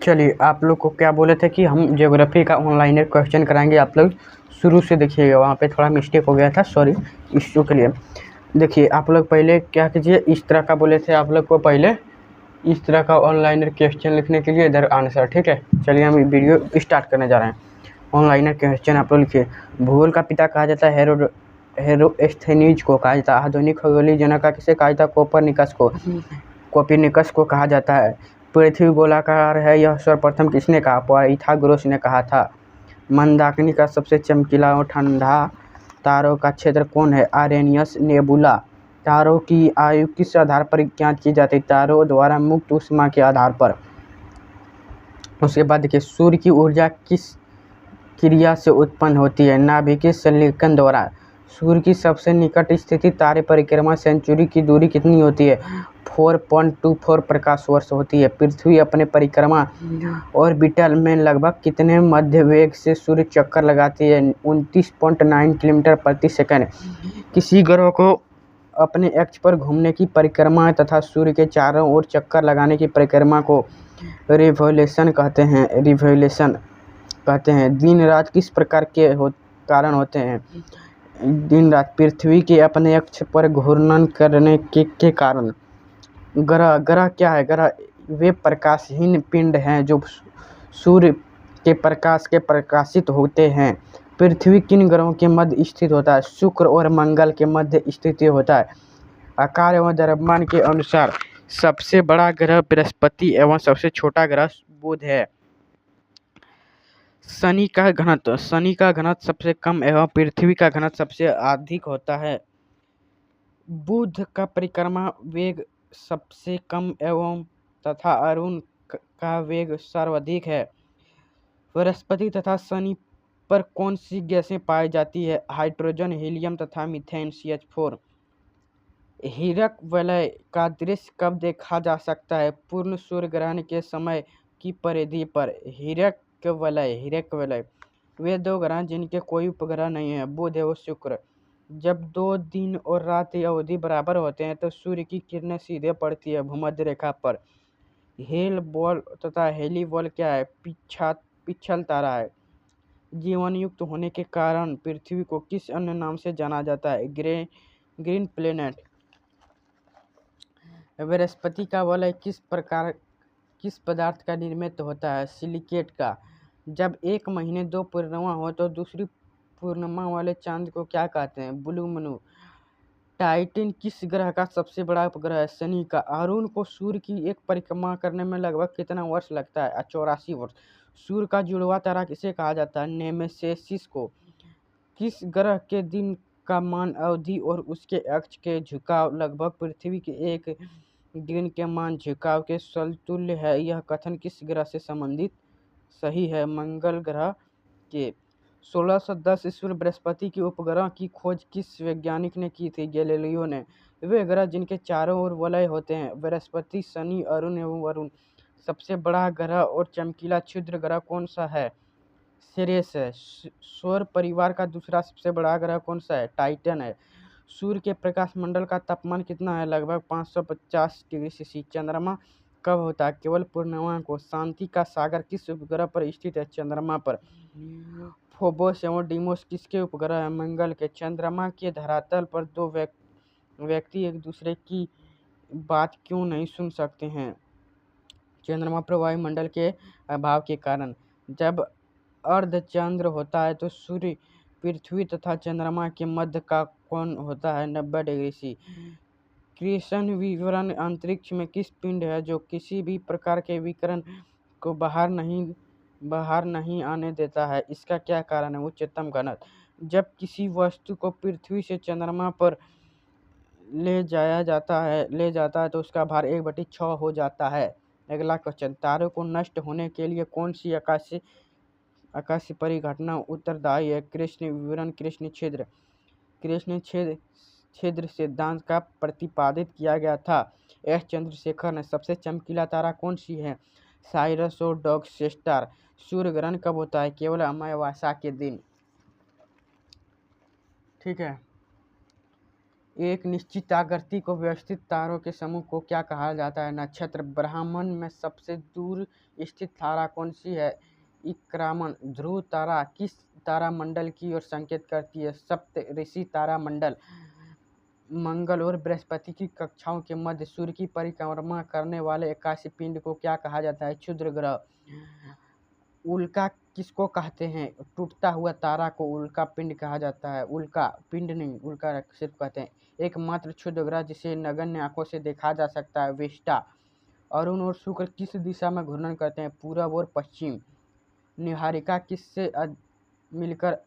चलिए, आप लोग को क्या बोले थे कि हम ज्योग्राफी का ऑनलाइन क्वेश्चन कराएंगे। आप लोग शुरू से देखिएगा, वहाँ पे थोड़ा मिस्टेक हो गया था, सॉरी इश्यू के लिए। देखिए, आप लोग पहले क्या कीजिए, इस तरह का बोले थे आप लोग को, पहले इस तरह का ऑनलाइन क्वेश्चन लिखने के लिए इधर आंसर। ठीक है, चलिए हम वीडियो स्टार्ट करने जा रहे हैं। ऑनलाइन क्वेश्चन आप लोग लिखिए। भूगोल का पिता कहा जाता है हेरोस्thenes को कहा जाता है। आधुनिक खगोलीय जनक का किसे कहा जाता है? कोपरनिकस को कहा जाता है। पृथ्वी गोलाकार है, यह सर्वप्रथम किसने कहा? पाइथागोरस ने कहा था। मंदाकिनी का सबसे चमकीला और ठंडा तारों का क्षेत्र कौन है? Arrhenius nebula. तारों की आयु किस आधार पर ज्ञात की जाती है? तारों द्वारा मुक्त ऊष्मा के आधार पर। उसके बाद देखिए, सूर्य की ऊर्जा किस क्रिया से उत्पन्न होती है? नाभिकीय संलेखन द्वारा। सूर्य की सबसे निकट स्थित तारे परिक्रमा सेंचुरी की दूरी कितनी होती है? 4.24 प्रकाश वर्ष होती है। पृथ्वी अपने परिक्रमा ऑर्बिटल में लगभग कितने मध्य वेग से सूर्य चक्कर लगाती है? 29.9 किलोमीटर प्रति सेकंड। किसी ग्रह को अपने अक्ष पर घूमने की परिक्रमा तथा सूर्य के चारों ओर चक्कर लगाने की परिक्रमा को रिवोल्यूशन कहते हैं। दिन रात किस प्रकार के कारण होते हैं? दिन रात पृथ्वी के अपने अक्ष पर घूर्णन करने के कारण। ग्रह क्या है? ग्रह वे प्रकाशहीन पिंड हैं जो सूर्य के प्रकाश के प्रकाशित होते हैं। पृथ्वी किन ग्रहों के मध्य स्थित होता है? शुक्र और मंगल के मध्य स्थित होता है। आकार एवं द्रव्यमान के अनुसार सबसे बड़ा ग्रह बृहस्पति एवं सबसे छोटा ग्रह बुध है। शनि का घनत्व सबसे कम एवं पृथ्वी का घनत्व सबसे अधिक होता है। बुध का परिक्रमा वेग सबसे कम एवं तथा अरुण का वेग सर्वाधिक है। बृहस्पति तथा शनि पर कौन सी गैसें पाई जाती है? हाइड्रोजन, हीलियम तथा मीथेन CH4। हीरक वलय का दृश्य कब देखा जा सकता है? पूर्ण सूर्य ग्रहण के समय की परिधि पर। हीरक वलय वे दो ग्रह जिनके कोई उपग्रह नहीं है, बुध एवं शुक्र। जब 2 दिन और रात की अवधि बराबर होते हैं तो सूर्य की किरणें सीधे पड़ती है भूमध्य रेखा पर। हेल बॉल तथा हेली बॉल क्या है? पिच्छल तारा है। जीवन युक्त होने के कारण पृथ्वी को किस अन्य नाम से जाना जाता है? Green planet. बृहस्पति का वलय किस पदार्थ का निर्मित होता है? सिलिकेट का। जब एक महीने 2 पूर्णिमा हो तो दूसरी पूर्णिमा वाले चांद को क्या कहते हैं? Blue moon. टाइटन किस ग्रह का सबसे बड़ा उपग्रह है? शनि का। अरुण को सूर्य की एक परिक्रमा करने में लगभग कितना वर्ष लगता है? 84 वर्ष। सूर्य का जुड़वा तारा किसे कहा जाता है? नेमेसिस को। किस ग्रह के दिन का मान अवधि और उसके अक्ष के झुकाव लगभग पृथ्वी के एक दिन के मान झुकाव के समतुल्य है? यह कथन किस ग्रह से संबंधित सही है? मंगल ग्रह के। 1610 ईस्वी में बृहस्पति के उपग्रह की खोज किस वैज्ञानिक ने की थी? गैलीलियो ने। वे ग्रह जिनके चारों ओर वलय होते हैं, बृहस्पति, शनि, अरुण एवं वरुण। सबसे बड़ा ग्रह और चमकीला क्षुद्र ग्रह कौन सा है? सेरेस है। सौर परिवार का दूसरा सबसे बड़ा ग्रह कौन सा है? टाइटन है। सूर्य के प्रकाश मंडल का तापमान कितना है? लगभग 550 डिग्री सेल्सियस। चंद्रमा कब होता है? केवल पूर्णिमा को। शांति का सागर किस उपग्रह पर स्थित है? चंद्रमा पर। फोबोस एवं डीमोस किसके उपग्रह है? मंगल के। चंद्रमा के धरातल पर 2 व्यक्ति एक दूसरे की बात क्यों नहीं सुन सकते हैं? चंद्रमा पर वायुमंडल के अभाव के कारण। जब अर्धचंद्र होता है तो सूर्य, पृथ्वी तथा चंद्रमा के मध्य का कोण होता है 90 डिग्री सी। कृष्ण विवरण अंतरिक्ष में किस पिंड है जो किसी भी प्रकार के विकिरण को बाहर नहीं आने देता है? इसका क्या कारण है? उच्चतम घनत्व। जब किसी वस्तु को पृथ्वी से चंद्रमा पर ले जाता है तो उसका भार 1/6 हो जाता है। अगला क्वेश्चन, तारों को नष्ट होने के लिए कौन सी आकाशीय परिघटना उत्तरदायी है? कृष्ण विवरण, कृष्ण छिद्र सिद्धांत का प्रतिपादित किया गया था। एस चंद्रशेखर ने। सबसे चमकीला तारा कौन सी है? साइरस और डॉग्स स्टार। सूर्य ग्रहण कब होता है? केवल अमावस्या के दिन। ठीक है, एक निश्चित आकृति को व्यवस्थित तारों के समूह को क्या कहा जाता है? नक्षत्र। ब्रह्मांड में सबसे दूर स्थित तारा कौन सी है? इक्रामन। ध्रुव तारा किस तारामंडल की ओर संकेत करती है? सप्तऋषि तारामंडल। मंगल और बृहस्पति की कक्षाओं के मध्य सूर्य की परिक्रमा करने वाले आकाशीय पिंड को क्या कहा जाता है? क्षुद्र ग्रह। उल्का किसको कहते हैं? टूटता हुआ तारा को उल्का पिंड कहा जाता है। उल्का पिंड नहीं, उल्का सिर्फ कहते हैं। एकमात्र क्षुद्र ग्रह जिसे नगण्य आंखों से देखा जा सकता है, वेस्टा। अरुण और शुक्र किस दिशा में घूर्णन करते हैं? पूरब और पश्चिम। निहारिका किससे मिलकर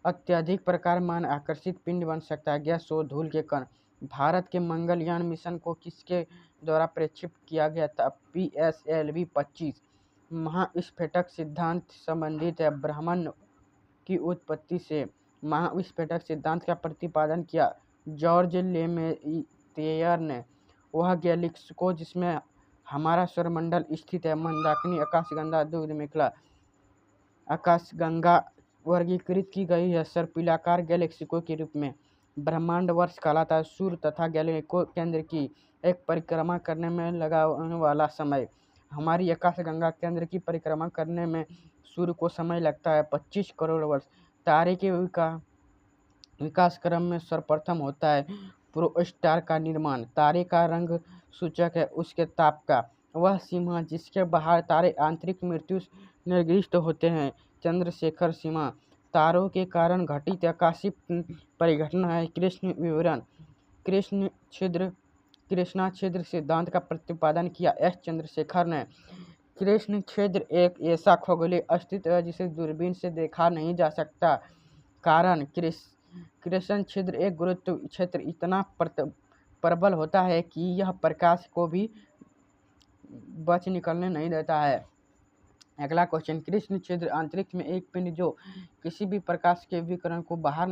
अत्यधिक प्रकार मान आकर्षित पिंड बन सकता है? गैस और धूल के कण। भारत के मंगलयान मिशन को किसके द्वारा प्रक्षेपित किया गया था? PSLV-25। महाविस्फोटक सिद्धांत संबंधित है ब्रह्मांड की उत्पत्ति से। महाविस्फोटक सिद्धांत का प्रतिपादन किया जॉर्ज लेमेत्रियर ने। वह गैलेक्सी को जिसमें हमारा सौरमंडल स्थित है, मंदाकिनी, आकाशगंगा, दूध मेखला। आकाशगंगा वर्गीकृत की गई है सर्पिलाकार गैलेक्सियों के रूप में। ब्रह्मांड वर्ष कहलाता है सूर्य तथा गैलेक्सियों केंद्र की एक परिक्रमा करने में लगाने वाला समय। हमारी आकाशगंगा केंद्र की परिक्रमा करने में सूर्य को समय लगता है 25 करोड़ वर्ष। तारे के विकास क्रम में सर्वप्रथम होता है प्रोस्टार का निर्माण। तारे का रंग सूचक है उसके ताप का। वह सीमा जिसके बाहर तारे आंतरिक मृत्यु निर्दिष्ट होते हैं, चंद्रशेखर सीमा। तारों के कारण घटित आकाशीय परिघटना है कृष्ण विवरण। कृष्णा छिद्र सिद्धांत का प्रतिपादन किया एस चंद्रशेखर ने। कृष्ण छिद्र एक ऐसा खगोलीय अस्तित्व है जिसे दूरबीन से देखा नहीं जा सकता। कारण कृष्ण छिद्र एक गुरुत्व क्षेत्र इतना प्रबल होता है कि यह प्रकाश को भी बच निकलने नहीं देता है। अगला क्वेश्चन, कृष्ण छिद्र अंतरिक्ष में एक पिंड जो किसी भी प्रकाश के विकिरण को बाहर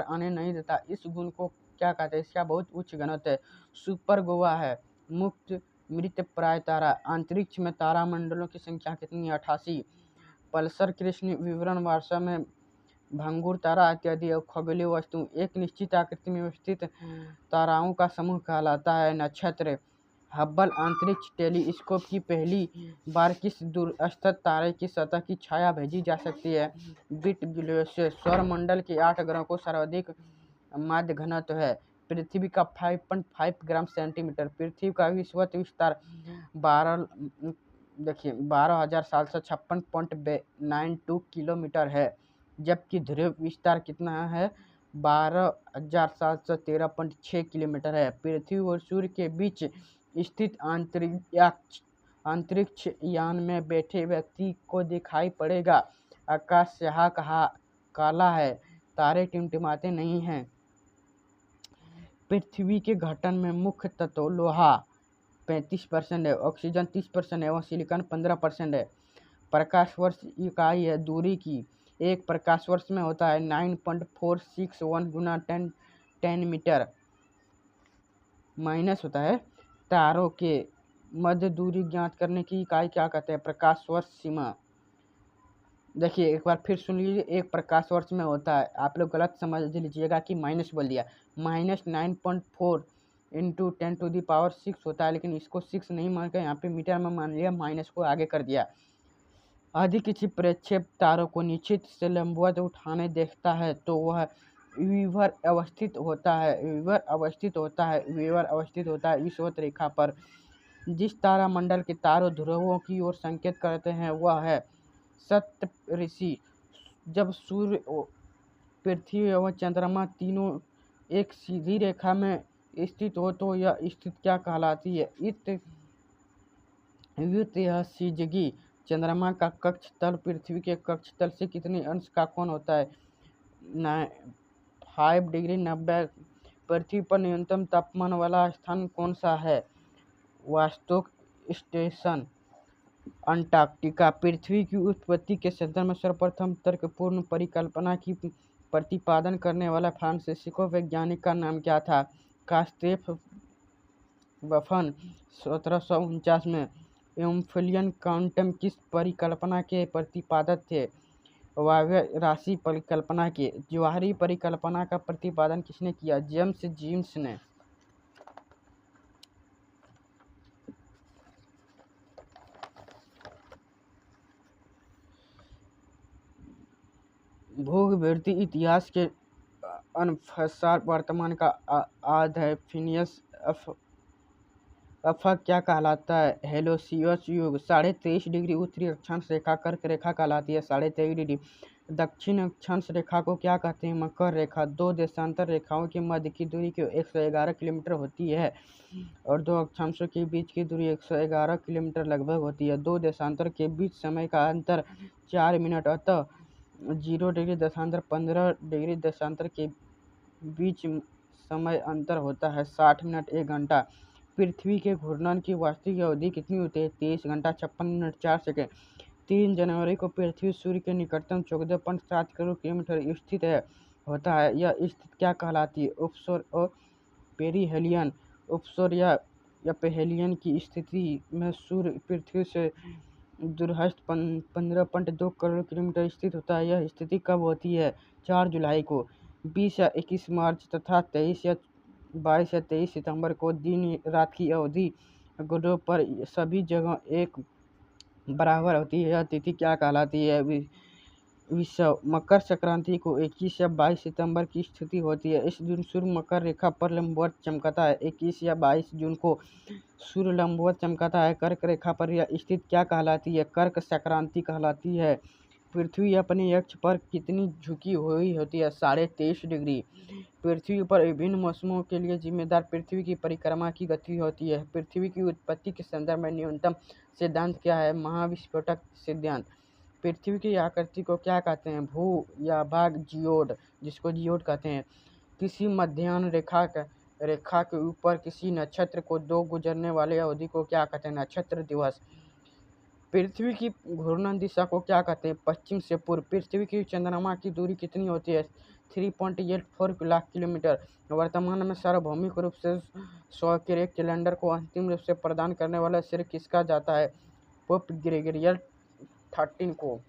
आने नहीं देता, इस गुण को क्या कहते हैं? इसका बहुत उच्च घनत्व है। सुपर गोवा है। मुक्त मृत प्राय तारा। अंतरिक्ष में तारामंडलों की संख्या कितनी? 88। पल्सर कृष्ण विवरण वास्तव में भंगुर तारा इत्यादि खगोलीय वस्तु एक निश्चित आकृति में स्थित ताराओं का समूह कहलाता है नक्षत्र। हब्बल अंतरिक्ष टेलीस्कोप की पहली बार किस दूरस्थ तारे की सतह की छाया भेजी जा सकती है? बिट ग्लोसियस। सौरमंडल के 8 ग्रहों को सर्वाधिक माध्य घनत्व है। पृथ्वी का 5.5 ग्राम सेंटीमीटर। पृथ्वी का विषुवत विस्तार 12,000 साल से 56.92 किलोमीटर है, जबकि ध्रुव विस्तार कितना है? 12,713.6 किलोमीटर है। पृथ्वी और सूर्य के बीच स्थित अंतरिक्ष यान में बैठे व्यक्ति को दिखाई पड़ेगा आकाश यहाँ काला है, तारे टिमटिमाते नहीं हैं। पृथ्वी के गठन में मुख्य तत्व लोहा 35% है, ऑक्सीजन 30% है और सिलिकॉन 15% है। प्रकाश वर्ष इकाई है दूरी की। एक प्रकाश वर्ष में होता है 9.461 गुना 10 मीटर। माइनस होता है। तारों के मध्य दूरी ज्ञात करने की इकाई क्या कहते हैं? प्रकाश वर्ष सीमा। देखिए एक बार फिर सुन लीजिए, एक प्रकाश वर्ष में होता है, आप लोग गलत समझ लीजिएगा कि माइनस बोल दिया। -9.4 × 10⁶ होता है, लेकिन इसको 6 नहीं मान कर यहाँ पे मीटर में मान लिया, माइनस को आगे कर दिया। यदि किसी प्रक्षेप तारों को निश्चित से लंबवत उठाने देखता है तो वह विवर अवस्थित होता है विषुवत रेखा पर। जिस तारामंडल के तारों ध्रुवों की ओर संकेत करते हैं वह है सप्तऋषि। जब सूर्य, पृथ्वी एवं चंद्रमा तीनों एक सीधी रेखा में स्थित हो तो यह स्थिति क्या कहलाती है? व्युत्पत्तियोगी। चंद्रमा का कक्ष तल पृथ्वी के कक्ष तल से कितने अंश का कोण होता है? 5 डिग्री 90। पृथ्वी पर न्यूनतम तापमान वाला स्थान कौन सा है? वास्तोक स्टेशन, अंटार्कटिका। पृथ्वी की उत्पत्ति के संदर्भ में सर्वप्रथम तर्कपूर्ण परिकल्पना की प्रतिपादन करने वाला फ्रांसीसी वैज्ञानिक का नाम क्या था? कास्तेफ वफन। 1749 में। एम्फिलियन क्वांटम किस परिकल्पना के प्रतिपादक थे? वायव्य राशि परिकल्पना की ज्वारी परिकल्पना का प्रतिपादन किसने किया? जेम्स जीन्स ने। भूगर्भीय इतिहास के अनुसार वर्तमान का आध है फिनियस अफक क्या कहलाता है? हेलोसियस युग। 23.5 डिग्री उत्तरी अक्षांश रेखा कर्क रेखा कहलाती है। 23.5 डिग्री दक्षिण अक्षांश रेखा को क्या कहते हैं? मकर रेखा। दो देशांतर रेखाओं के मध्य की दूरी की 111 किलोमीटर होती है और दो अक्षांशों के बीच की दूरी 111 किलोमीटर लगभग होती है। दो देशांतर के बीच समय का अंतर 4 मिनट, अतः 0 डिग्री देशांतर 15 डिग्री देशांतर के बीच समय अंतर होता है 60 मिनट 1 घंटा। पृथ्वी के घूर्णन की वास्तविक अवधि कितनी होती है? 23 घंटा 56 मिनट 4 सेकेंड। 3 जनवरी को पृथ्वी सूर्य के निकटतम 14.7 करोड़ किलोमीटर स्थित होता है। यह स्थिति क्या कहलाती है? उपसौर और पेरिहेलियन। उपसौर या पेरिहेलियन की स्थिति में सूर्य पृथ्वी से दूरस्थ 15.2 करोड़ किलोमीटर स्थित होता है। यह स्थिति कब होती है? 4 जुलाई को। 20 या 21 मार्च तथा 22 या 23 सितंबर को दिन रात की अवधि ग्रहों पर सभी जगह एक बराबर होती है। यह तिथि क्या कहलाती है? विषुव। मकर संक्रांति को 21 या 22 सितंबर की स्थिति होती है। इस दिन सूर्य मकर रेखा पर लंबवत चमकता है। 21 या 22 जून को सूर्य लंबवत चमकता है। कर्क रेखा पर यह स्थिति क्या कहलाती है? कर्क संक्रांति कहलाती है। पृथ्वी अपने अक्ष पर कितनी झुकी हुई होती है? 23.5 डिग्री। पृथ्वी पर विभिन्न मौसमों के लिए जिम्मेदार पृथ्वी की परिक्रमा की गति होती है। पृथ्वी की उत्पत्ति के संदर्भ में न्यूनतम सिद्धांत क्या है? महाविस्फोटक सिद्धांत। पृथ्वी की आकृति को क्या कहते हैं? भू या भाग जियोड, जिसको जियोड कहते हैं। किसी मध्याह्न रेखा के ऊपर किसी नक्षत्र को दो गुजरने वाले अवधि को क्या कहते हैं? नक्षत्र दिवस। पृथ्वी की घूर्णन दिशा को क्या कहते हैं? पश्चिम से पूर्व। पृथ्वी की चंद्रमा की दूरी कितनी होती है? 3.84 लाख किलोमीटर। वर्तमान में सार्वभौमिक रूप से सौर कैलेंडर को अंतिम रूप से प्रदान करने वाला श्रेय किसका जाता है? पोप ग्रेगोरियस 13 को।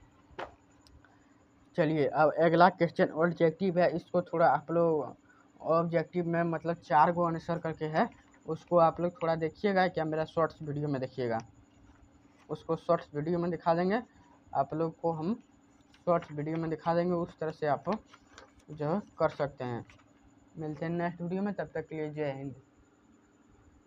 चलिए अब अगला क्वेश्चन ऑब्जेक्टिव है। इसको थोड़ा आप लोग ऑब्जेक्टिव में मतलब 4 को आंसर करके है, उसको आप लोग थोड़ा देखिएगा। क्या मेरा शॉर्ट्स वीडियो में देखिएगा, उसको शॉर्ट्स वीडियो में दिखा देंगे आप लोग को। हम शॉर्ट्स वीडियो में दिखा देंगे, उस तरह से आप जो कर सकते हैं। मिलते हैं नेक्स्ट वीडियो में, तब तक के लिए जय हिंद।